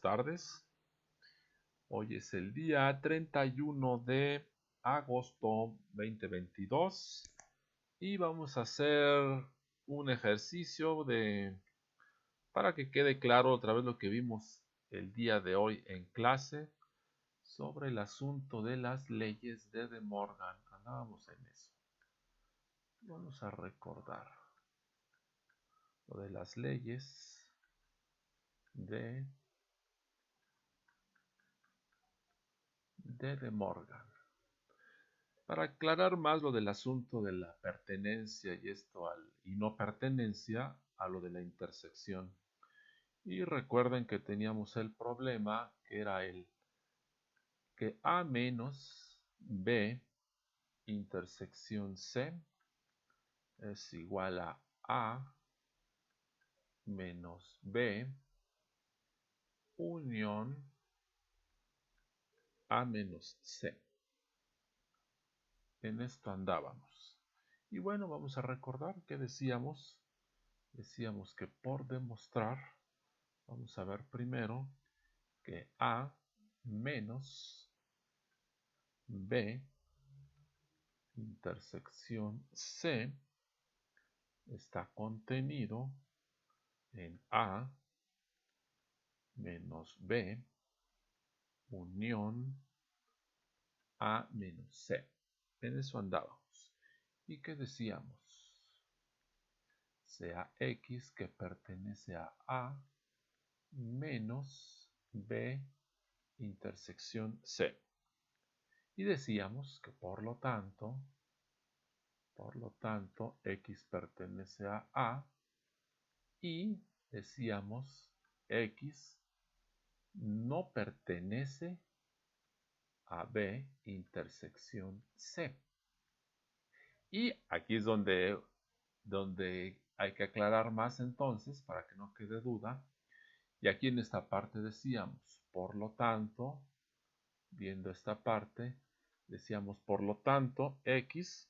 buenas tardes. Hoy es el día 31 de agosto 2022 y vamos a hacer un ejercicio para que quede claro otra vez lo que vimos el día de hoy en clase sobre el asunto de las leyes de De Morgan. Andábamos en eso. Vamos a recordar lo de las leyes de De Morgan. Para aclarar más lo del asunto de la pertenencia y no pertenencia a lo de la intersección. Y recuerden que teníamos el problema que era que A menos B intersección C es igual a A menos B unión A menos C. En esto andábamos. Y bueno, vamos a recordar que decíamos que por demostrar, vamos a ver primero que A menos B intersección C está contenido en A menos B unión A menos C. En eso andábamos. ¿Y qué decíamos? Sea X que pertenece a A menos B intersección C. Y decíamos que por lo tanto, X pertenece a A y decíamos X no pertenece a B intersección C. Y aquí es donde hay que aclarar más entonces para que no quede duda. Y aquí en esta parte decíamos, por lo tanto, viendo esta parte, decíamos, por lo tanto, X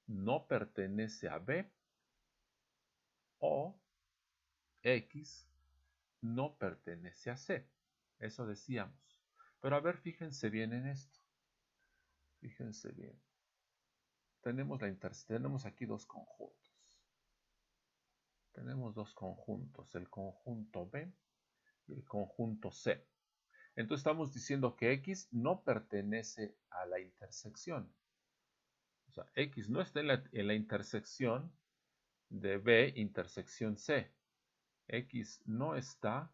no pertenece a B o X no pertenece a C. Eso decíamos. Pero a ver, fíjense bien en esto. Fíjense bien. Tenemos aquí dos conjuntos. Tenemos dos conjuntos, el conjunto B y el conjunto C. Entonces estamos diciendo que X no pertenece a la intersección. O sea, X no está en la intersección de B intersección C. X no está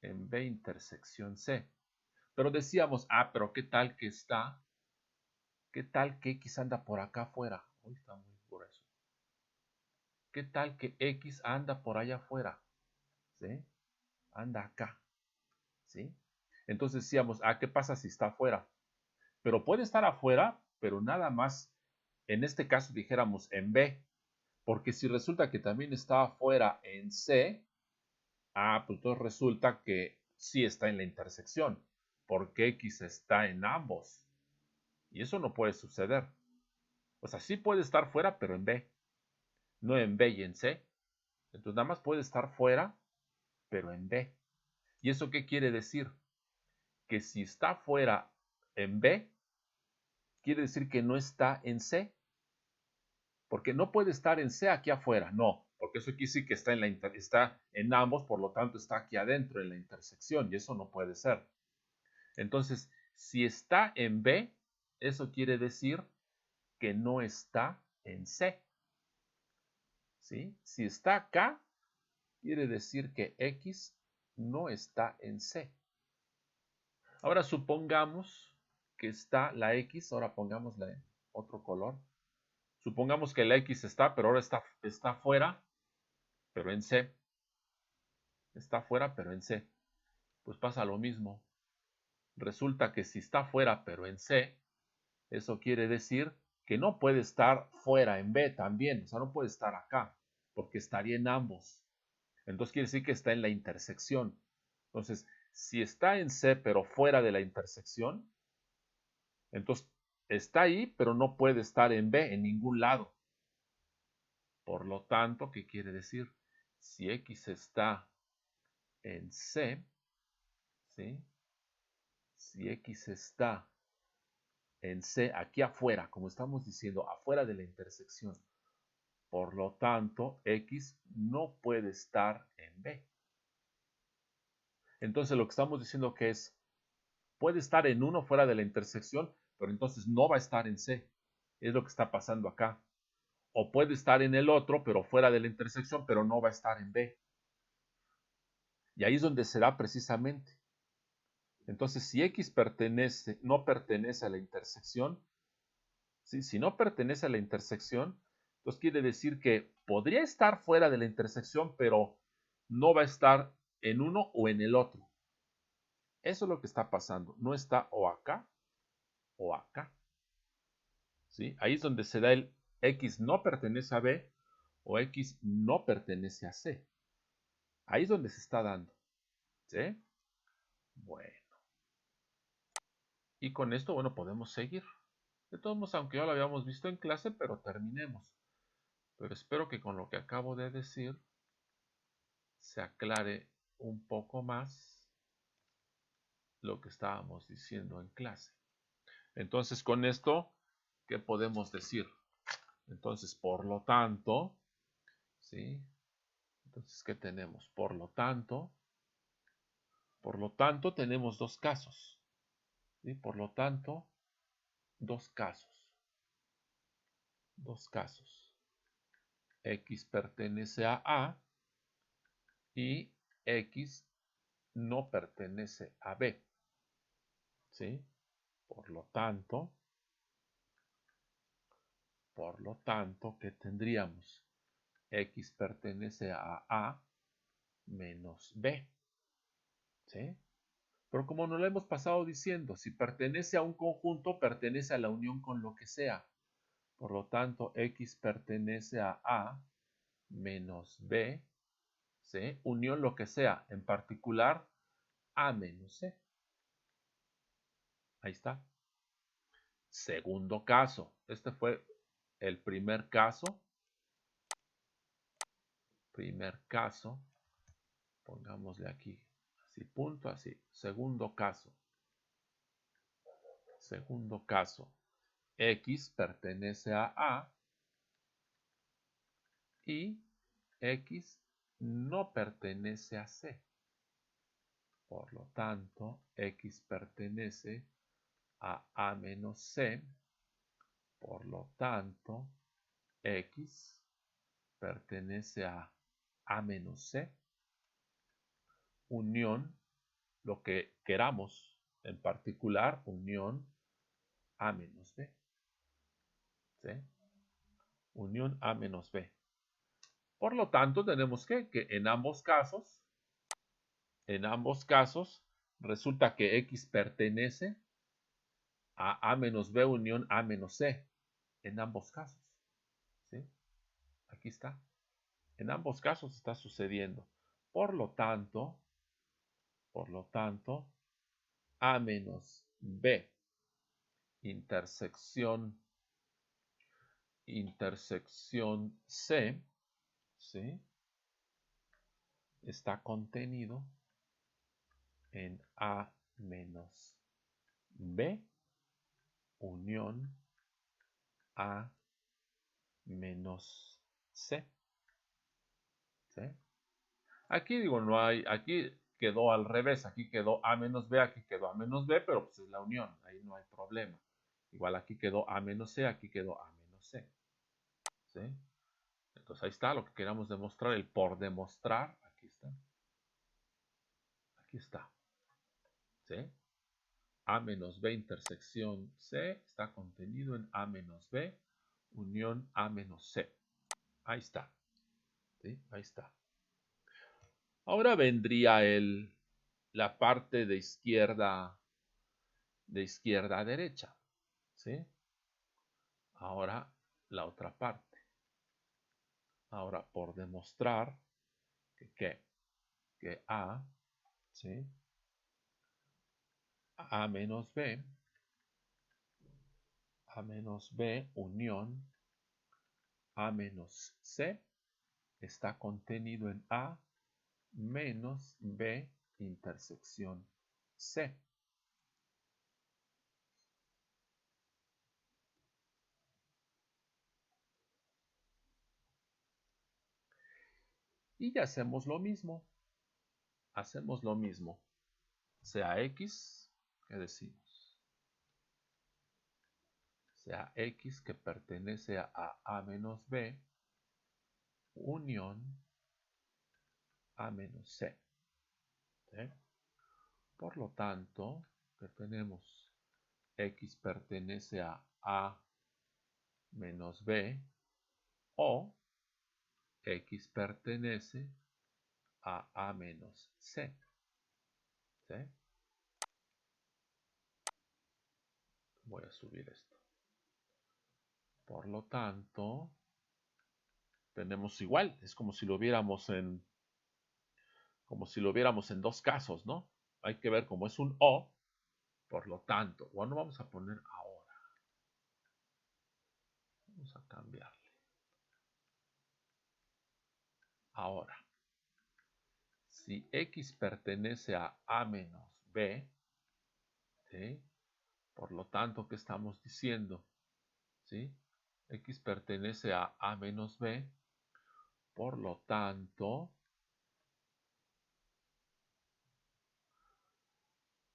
en B intersección C. Pero decíamos, pero ¿qué tal que está? ¿Qué tal que X anda por acá afuera? Uy, está muy grueso. ¿Qué tal que X anda por allá afuera? ¿Sí? Anda acá. ¿Sí? Entonces decíamos, ¿qué pasa si está afuera? Pero puede estar afuera, pero nada más, en este caso dijéramos en B. Porque si resulta que también está afuera en C, pues entonces resulta que sí está en la intersección, porque X está en ambos. Y eso no puede suceder. O sea, sí puede estar fuera, pero en B. No en B y en C. Entonces nada más puede estar fuera, pero en B. ¿Y eso qué quiere decir? Que si está fuera en B, quiere decir que no está en C. Porque no puede estar en C aquí afuera, no, porque eso quiere decir que está en ambos, por lo tanto está aquí adentro en la intersección, y eso no puede ser. Entonces, si está en B, eso quiere decir que no está en C. ¿Sí? Si está acá, quiere decir que X no está en C. Ahora supongamos que está la X, ahora pongámosla en otro color. Supongamos que la X está, pero ahora está fuera, pero en C. Está fuera, pero en C. Pues pasa lo mismo. Resulta que si está fuera, pero en C, eso quiere decir que no puede estar fuera en B también. O sea, no puede estar acá, porque estaría en ambos. Entonces quiere decir que está en la intersección. Entonces, si está en C, pero fuera de la intersección, entonces está ahí, pero no puede estar en B en ningún lado. Por lo tanto, ¿qué quiere decir? Si X está en C, ¿sí? Si X está en C, aquí afuera, como estamos diciendo, afuera de la intersección, por lo tanto, X no puede estar en B. Entonces, lo que estamos diciendo que es, puede estar en uno fuera de la intersección, pero entonces no va a estar en C. Es lo que está pasando acá. O puede estar en el otro, pero fuera de la intersección, pero no va a estar en B. Y ahí es donde se da precisamente. Entonces, si X no pertenece a la intersección, ¿sí? Si no pertenece a la intersección, entonces quiere decir que podría estar fuera de la intersección, pero no va a estar en uno o en el otro. Eso es lo que está pasando. No está o acá o acá. ¿Sí? Ahí es donde se da el X no pertenece a B o X no pertenece a C. Ahí es donde se está dando. ¿Sí? Bueno. Y con esto, bueno, podemos seguir. De todos modos, aunque ya lo habíamos visto en clase, pero terminemos. Pero espero que con lo que acabo de decir se aclare un poco más lo que estábamos diciendo en clase. Entonces, con esto, ¿qué podemos decir? Entonces, por lo tanto, ¿sí? Entonces, ¿qué tenemos? Por lo tanto, tenemos dos casos. ¿Sí? Por lo tanto, dos casos. Dos casos. X pertenece a A y X no pertenece a B. ¿Sí? Por lo tanto, ¿qué tendríamos? X pertenece a A menos B. ¿Sí? Pero como nos lo hemos pasado diciendo, si pertenece a un conjunto, pertenece a la unión con lo que sea. Por lo tanto, X pertenece a A menos B, ¿sí? Unión lo que sea, en particular A menos C. Ahí está. Segundo caso. Este fue el primer caso. Primer caso. Pongámosle aquí. Así, punto, así. Segundo caso. Segundo caso. X pertenece a A y X no pertenece a C. Por lo tanto, X pertenece a A menos C. Por lo tanto, X pertenece a A menos C. Unión, lo que queramos, en particular, unión A menos B. ¿Sí? Unión A menos B. Por lo tanto, tenemos que en ambos casos, resulta que X pertenece a menos B unión A menos C. En ambos casos. ¿Sí? Aquí está. En ambos casos está sucediendo. Por lo tanto, A menos B intersección C, ¿sí? Está contenido en A menos B unión A menos C. ¿Sí? Aquí digo, no hay, aquí quedó al revés, aquí quedó A menos B, aquí quedó A menos B, pero pues es la unión, ahí no hay problema. Igual aquí quedó A menos C, aquí quedó A menos C. ¿Sí? Entonces ahí está lo que queramos demostrar, el por demostrar, aquí está. Aquí está. ¿Sí? A menos B intersección C está contenido en A menos B unión A menos C. Ahí está. ¿Sí? Ahí está. Ahora vendría la parte de izquierda a derecha. ¿Sí? Ahora la otra parte. Ahora por demostrar que A, ¿sí? A menos B unión A menos C está contenido en A menos B intersección C. Y ya hacemos lo mismo. Hacemos lo mismo. Sea X, ¿qué decimos? Sea X que pertenece a A menos B, unión A menos C. ¿Sí? Por lo tanto, ¿qué tenemos? X pertenece a A menos B o X pertenece a A menos C. ¿Sí? Voy a subir esto. Por lo tanto, tenemos igual. Es como si lo viéramos en dos casos, ¿no? Hay que ver cómo es un O. Por lo tanto, bueno, vamos a poner ahora. Vamos a cambiarle. Ahora, si X pertenece a A menos B, ¿sí? Por lo tanto, ¿qué estamos diciendo? ¿Sí? X pertenece a A menos B. Por lo tanto,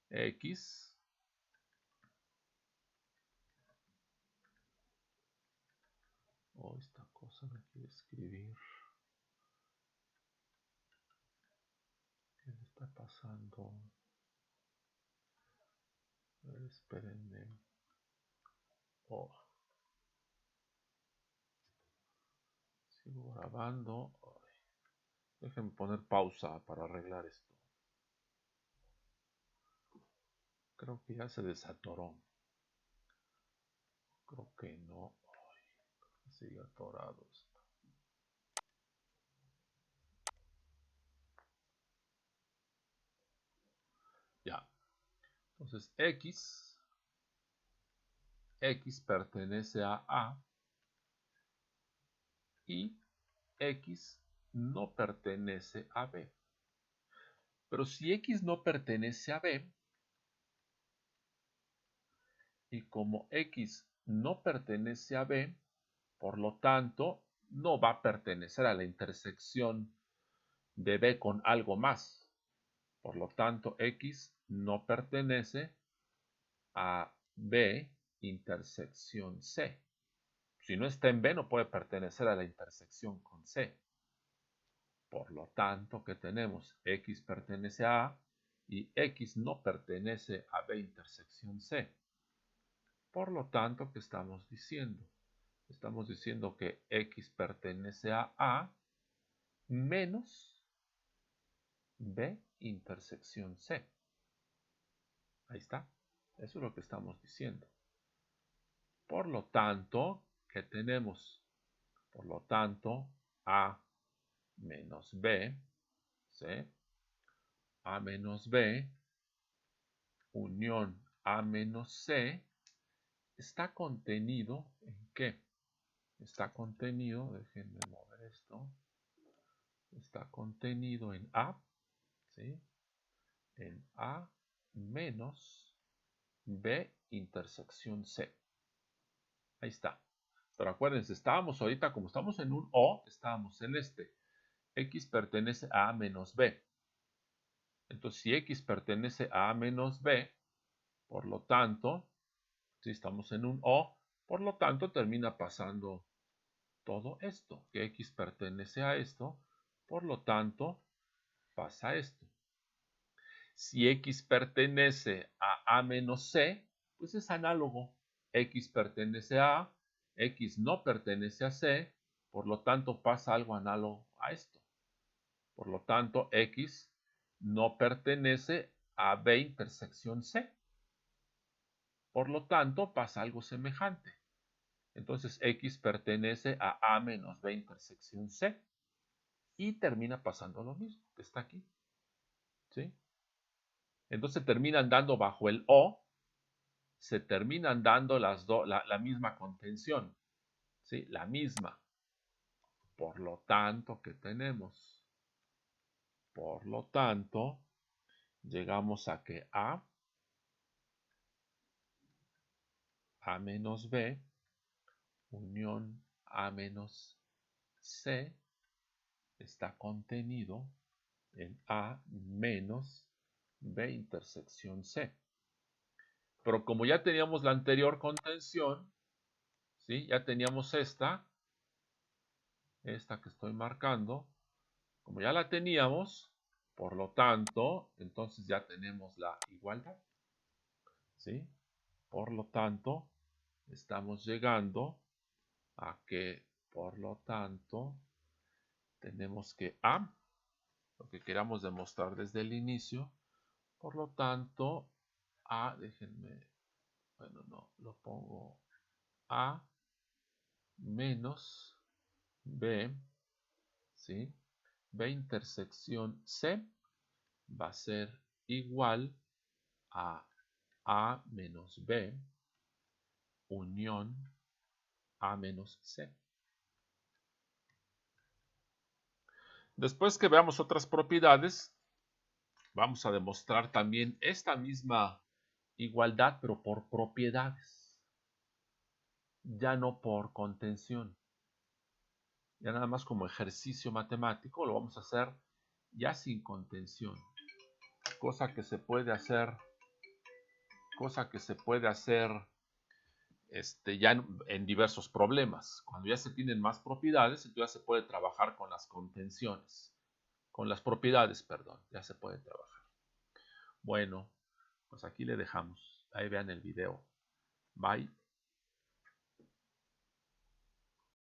X esta cosa me quiere escribir. ¿Qué le está pasando? A ver, espérenme. Sigo grabando. Déjenme poner pausa para arreglar esto. Creo que ya se desatoró. Creo que no. Sigue atorado esto. Ya. Entonces X pertenece a A y X no pertenece a B. Pero si X no pertenece a B, y como X no pertenece a B, por lo tanto, no va a pertenecer a la intersección de B con algo más. Por lo tanto, X no pertenece a B intersección C. Si no está en B, no puede pertenecer a la intersección con C. Por lo tanto, ¿qué tenemos? X pertenece a A y X no pertenece a B intersección C. Por lo tanto, ¿qué estamos diciendo? Estamos diciendo que X pertenece a A menos B intersección C. Ahí está. Eso es lo que estamos diciendo. Por lo tanto, ¿qué tenemos? Por lo tanto, A menos B, ¿sí? A menos B, unión A menos C, está contenido ¿en qué? Está contenido, déjenme mover esto, está contenido en A, ¿sí? En A menos B intersección C. Ahí está. Pero acuérdense, estábamos ahorita, como estamos en un O, estábamos en este. X pertenece a A menos B. Entonces, si X pertenece a A menos B, por lo tanto, si estamos en un O, por lo tanto, termina pasando todo esto. Que X pertenece a esto, por lo tanto, pasa esto. Si X pertenece a A menos C, pues es análogo. X pertenece a A, X no pertenece a C, por lo tanto pasa algo análogo a esto. Por lo tanto, X no pertenece a B intersección C. Por lo tanto, pasa algo semejante. Entonces, X pertenece a A menos B intersección C. Y termina pasando lo mismo que está aquí. ¿Sí? Entonces terminan dando bajo el O, se terminan dando la misma contención. ¿Sí? La misma. Por lo tanto, ¿qué tenemos? Por lo tanto, llegamos a que A menos B, unión A menos C, está contenido en A menos B intersección C. Pero como ya teníamos la anterior contención, ¿sí? Ya teníamos esta que estoy marcando, como ya la teníamos, por lo tanto, entonces ya tenemos la igualdad, ¿sí? Por lo tanto, estamos llegando a que, por lo tanto, tenemos que A, lo que queramos demostrar desde el inicio, por lo tanto, A, déjenme, bueno, no, lo pongo A menos B, ¿sí? B intersección C va a ser igual a A menos B unión A menos C. Después que veamos otras propiedades, vamos a demostrar también esta misma igualdad, pero por propiedades, ya no por contención. Ya nada más como ejercicio matemático lo vamos a hacer ya sin contención, cosa que se puede hacer ya en diversos problemas. Cuando ya se tienen más propiedades, entonces ya se puede trabajar con las contenciones, con las propiedades, perdón, ya se puede trabajar. Bueno, pues aquí le dejamos. Ahí vean el video. Bye.